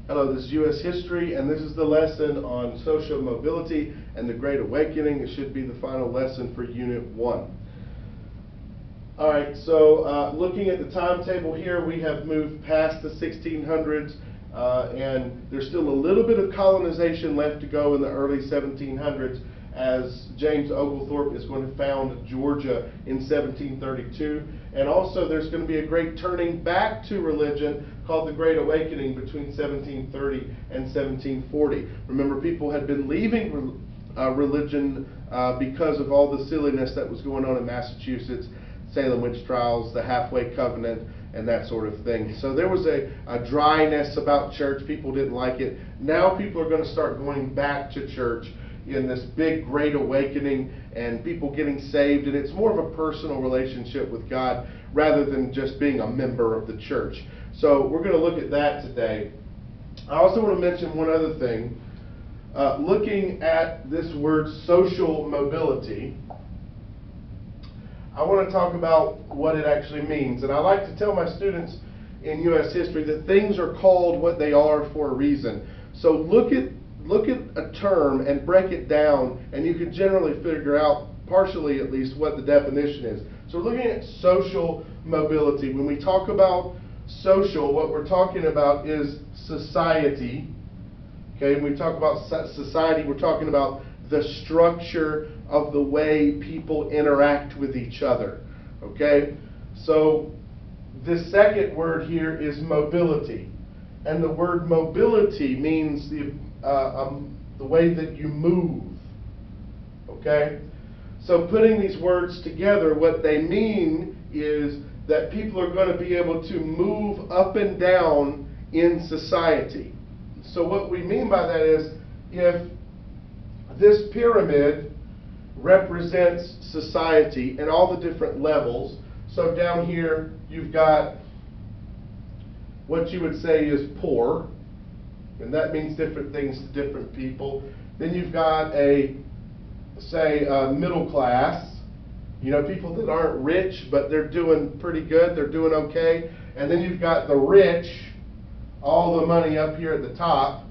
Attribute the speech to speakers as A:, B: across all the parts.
A: Hello, this is U.S. History, and this is the lesson on social mobility and the Great Awakening. It should be the final lesson for Unit 1. All right, so looking at the timetable here, we have moved past the 1600s, and there's still a little bit of colonization left to go in the early 1700s, as James Oglethorpe is going to found Georgia in 1732. And also there's going to be a great turning back to religion called the Great Awakening between 1730 and 1740. Remember, people had been leaving religion because of all the silliness that was going on in Massachusetts, Salem witch trials, the halfway covenant, and that sort of thing. So there was a dryness about church. People didn't like it. Now people are going to start going back to church in this big Great Awakening, and people getting saved, and it's more of a personal relationship with God rather than just being a member of the church. So we're going to look at that today. I also want to mention one other thing. Looking at this word social mobility, I want to talk about what it actually means. And I like to tell my students in U.S. history that things are called what they are for a reason. So look at a term and break it down, and you can generally figure out, partially at least, what the definition is. So we're looking at social mobility. When we talk about social, what we're talking about is society. Okay, when we talk about society, we're talking about the structure of the way people interact with each other. Okay, so this second word here is mobility, and the word mobility means the way that you move. Okay, so putting these words together, what they mean is that people are going to be able to move up and down in society. So what we mean by that is, if this pyramid represents society and all the different levels, so down here you've got what you would say is poor, and that means different things to different people. Then you've got middle class, people that aren't rich, but they're doing pretty good, they're doing okay. And then you've got the rich, all the money up here at the top.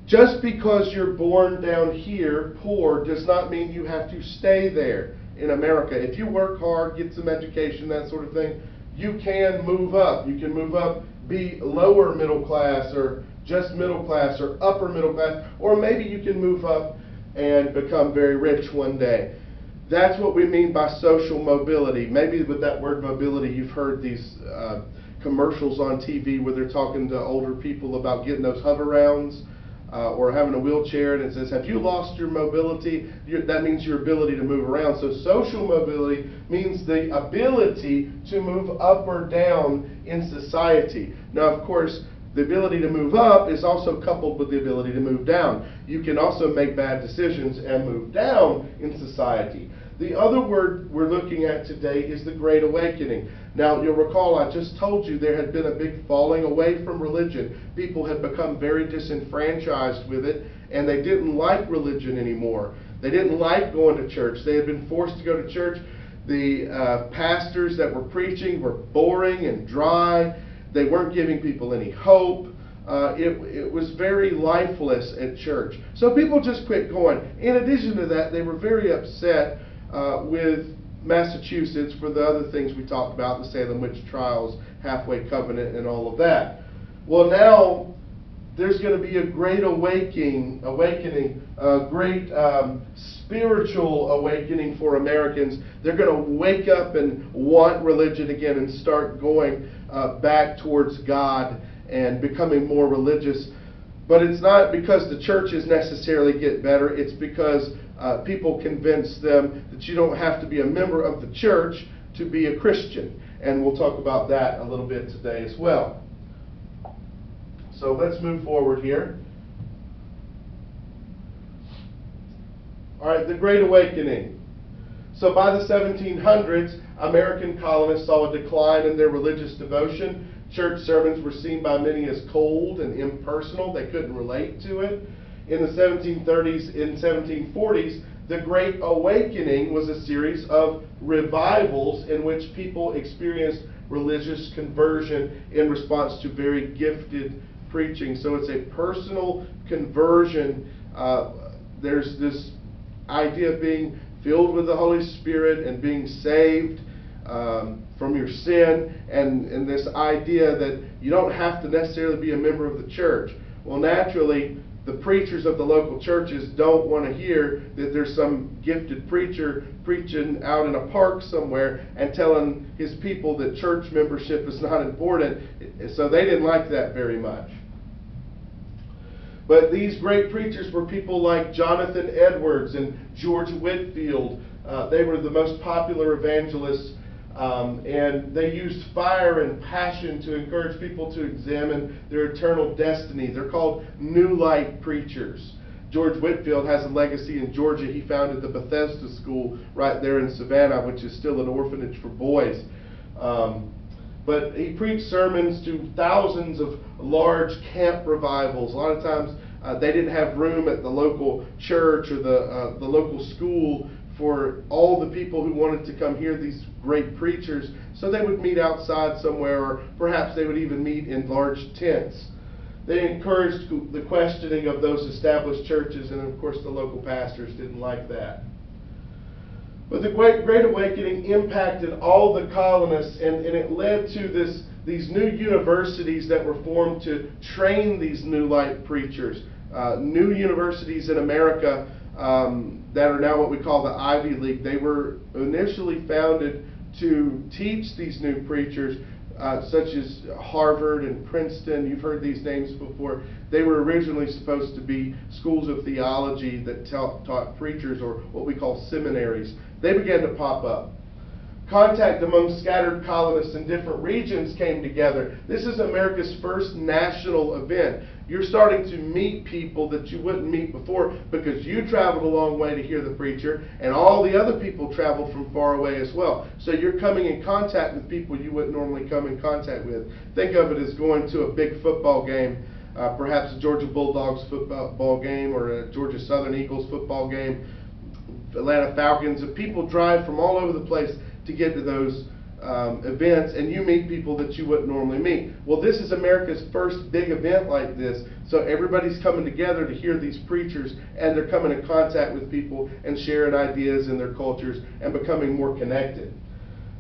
A: Just because you're born down here poor does not mean you have to stay there in America. If you work hard, get some education, that sort of thing, you can move up. You can move up, be lower middle class, or just middle class, or upper middle class, or maybe you can move up and become very rich one day. That's what we mean by social mobility. Maybe with that word mobility, you've heard these commercials on TV where they're talking to older people about getting those hover rounds or having a wheelchair, and it says, have you lost your mobility? That means your ability to move around. So social mobility means the ability to move up or down in society. Now, of course, the ability to move up is also coupled with the ability to move down. You can also make bad decisions and move down in society. The other word we're looking at today is the Great Awakening. Now, you'll recall I just told you there had been a big falling away from religion. People had become very disenfranchised with it, and they didn't like religion anymore. They didn't like going to church. They had been forced to go to church. The pastors that were preaching were boring and dry. They weren't giving people any hope. It was very lifeless at church. So people just quit going. In addition to that, they were very upset with Massachusetts for the other things we talked about, the Salem witch trials, halfway covenant, and all of that. Well, now there's going to be a great awakening, a great spiritual awakening for Americans. They're going to wake up and want religion again and start going back towards God and becoming more religious. But it's not because the churches necessarily get better. It's because people convince them that you don't have to be a member of the church to be a Christian. And we'll talk about that a little bit today as well. So let's move forward here. All right, the Great Awakening. So by the 1700s, American colonists saw a decline in their religious devotion. Church sermons were seen by many as cold and impersonal. They couldn't relate to it. In the 1730s and 1740s, the Great Awakening was a series of revivals in which people experienced religious conversion in response to very gifted preaching. So it's a personal conversion. There's this idea of being filled with the Holy Spirit and being saved from your sin, and this idea that you don't have to necessarily be a member of the church. Well, naturally, the preachers of the local churches don't want to hear that there's some gifted preacher preaching out in a park somewhere and telling his people that church membership is not important. So they didn't like that very much. But these great preachers were people like Jonathan Edwards and George Whitefield. They were the most popular evangelists. And they used fire and passion to encourage people to examine their eternal destiny. They're called New Light preachers. George Whitefield has a legacy in Georgia. He founded the Bethesda School right there in Savannah, which is still an orphanage for boys. But he preached sermons to thousands of large camp revivals. A lot of times they didn't have room at the local church or the local school for all the people who wanted to come hear these great preachers, so they would meet outside somewhere, or perhaps they would even meet in large tents. They encouraged the questioning of those established churches, and of course the local pastors didn't like that. But the Great Awakening impacted all the colonists, and it led to these new universities that were formed to train these New Light preachers. New universities in America that are now what we call the Ivy League. They were initially founded to teach these new preachers, such as Harvard and Princeton. You've heard these names before. They were originally supposed to be schools of theology that taught preachers, or what we call seminaries. They began to pop up. Contact among scattered colonists in different regions came together. This is America's first national event. You're starting to meet people that you wouldn't meet before because you traveled a long way to hear the preacher, and all the other people traveled from far away as well. So you're coming in contact with people you wouldn't normally come in contact with. Think of it as going to a big football game, perhaps a Georgia Bulldogs football game or a Georgia Southern Eagles football game, Atlanta Falcons. People drive from all over the place to get to those events, and you meet people that you wouldn't normally meet. Well, this is America's first big event like this, so everybody's coming together to hear these preachers, and they're coming in contact with people and sharing ideas in their cultures and becoming more connected.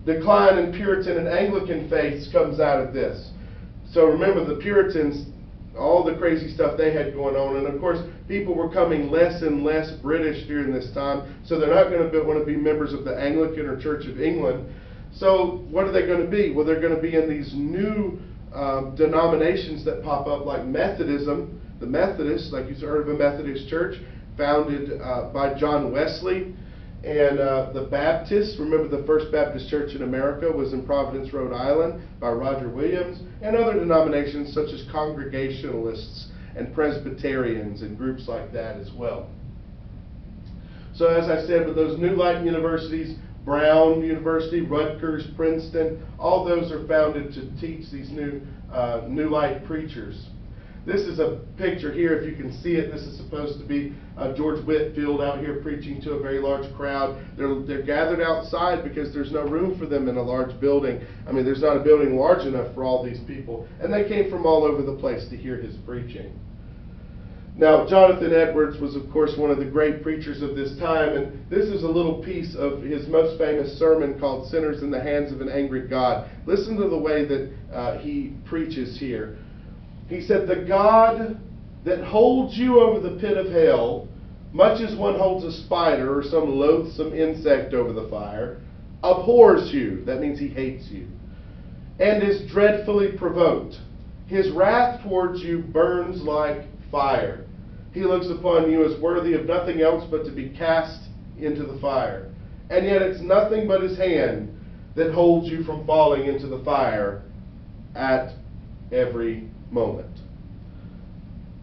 A: Decline in Puritan and Anglican faiths comes out of this. So remember, the Puritans, all the crazy stuff they had going on, and of course people were coming less and less British during this time, so they're not going to want to be members of the Anglican or Church of England. So what are they going to be? Well, they're going to be in these new denominations that pop up, like Methodism. The Methodists, like you've heard of a Methodist church, founded by John Wesley. And the Baptists, remember the first Baptist church in America was in Providence, Rhode Island, by Roger Williams, and other denominations such as Congregationalists and Presbyterians and groups like that as well. So as I said, with those New Light universities, Brown University, Rutgers, Princeton, all those are founded to teach these New Light preachers. This is a picture here, if you can see it. This is supposed to be George Whitefield out here preaching to a very large crowd. They're gathered outside because there's no room for them in a large building. I mean, there's not a building large enough for all these people. And they came from all over the place to hear his preaching. Now, Jonathan Edwards was, of course, one of the great preachers of this time, and this is a little piece of his most famous sermon called Sinners in the Hands of an Angry God. Listen to the way that he preaches here. He said, "The God that holds you over the pit of hell, much as one holds a spider or some loathsome insect over the fire, abhors you," that means he hates you, "and is dreadfully provoked. His wrath towards you burns like fire. He looks upon you as worthy of nothing else but to be cast into the fire. And yet it's nothing but his hand that holds you from falling into the fire at every moment."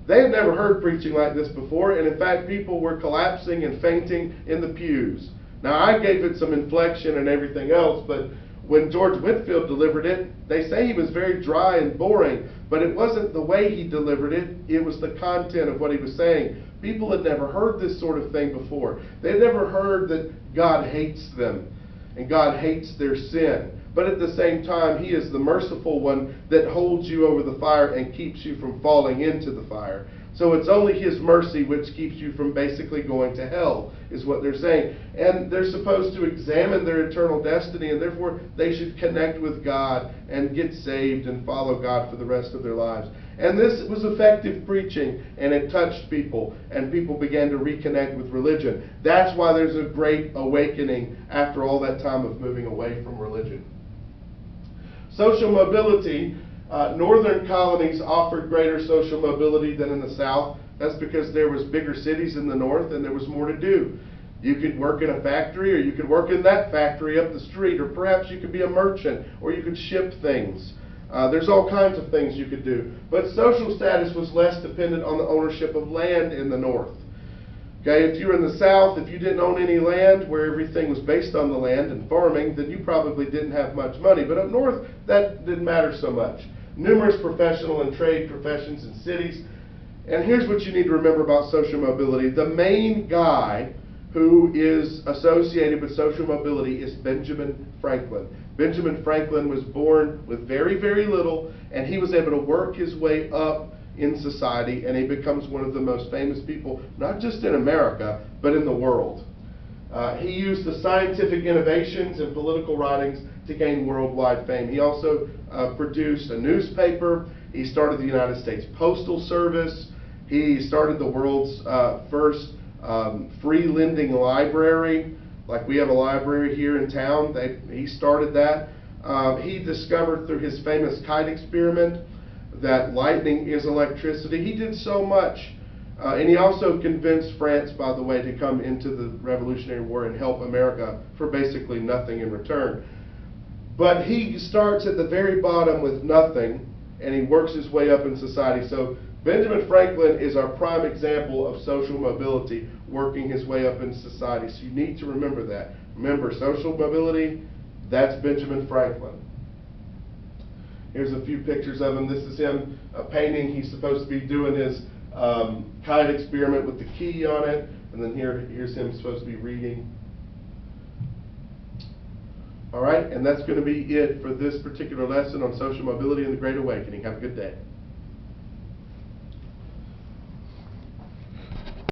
A: They had never heard preaching like this before, and in fact people were collapsing and fainting in the pews. Now, I gave it some inflection and everything else, but when George Whitefield delivered it, they say he was very dry and boring, but it wasn't the way he delivered it, it was the content of what he was saying. People had never heard this sort of thing before. They had never heard that God hates them and God hates their sin. but at the same time, he is the merciful one that holds you over the fire and keeps you from falling into the fire. So it's only his mercy which keeps you from basically going to hell, is what they're saying. And they're supposed to examine their eternal destiny, and therefore they should connect with God and get saved and follow God for the rest of their lives. And this was effective preaching, and it touched people, and people began to reconnect with religion. That's why there's a great awakening after all that time of moving away from religion. Social mobility. Northern colonies offered greater social mobility than in the South. That's because there was bigger cities in the North and there was more to do. You could work in a factory, or you could work in that factory up the street, or perhaps you could be a merchant, or you could ship things. There's all kinds of things you could do. But social status was less dependent on the ownership of land in the North. Okay, if you were in the South, if you didn't own any land, where everything was based on the land and farming, then you probably didn't have much money. But up north, that didn't matter so much. Numerous professional and trade professions in cities. And here's what you need to remember about social mobility. The main guy who is associated with social mobility is Benjamin Franklin. Benjamin Franklin was born with very, very little, and he was able to work his way up in society, and he becomes one of the most famous people, not just in America, but in the world. He used the scientific innovations and political writings to gain worldwide fame. He also produced a newspaper. He started the United States Postal Service. He started the world's first free lending library. Like we have a library here in town. He started that. He discovered through his famous kite experiment that lightning is electricity. He did so much. And he also convinced France, by the way, to come into the Revolutionary War and help America for basically nothing in return. But he starts at the very bottom with nothing, and he works his way up in society. So Benjamin Franklin is our prime example of social mobility, working his way up in society. So you need to remember that. Remember, social mobility, that's Benjamin Franklin. Here's a few pictures of him. This is him painting. He's supposed to be doing his kite experiment with the key on it. And then here's him supposed to be reading. All right, and that's going to be it for this particular lesson on social mobility and the Great Awakening. Have a good day.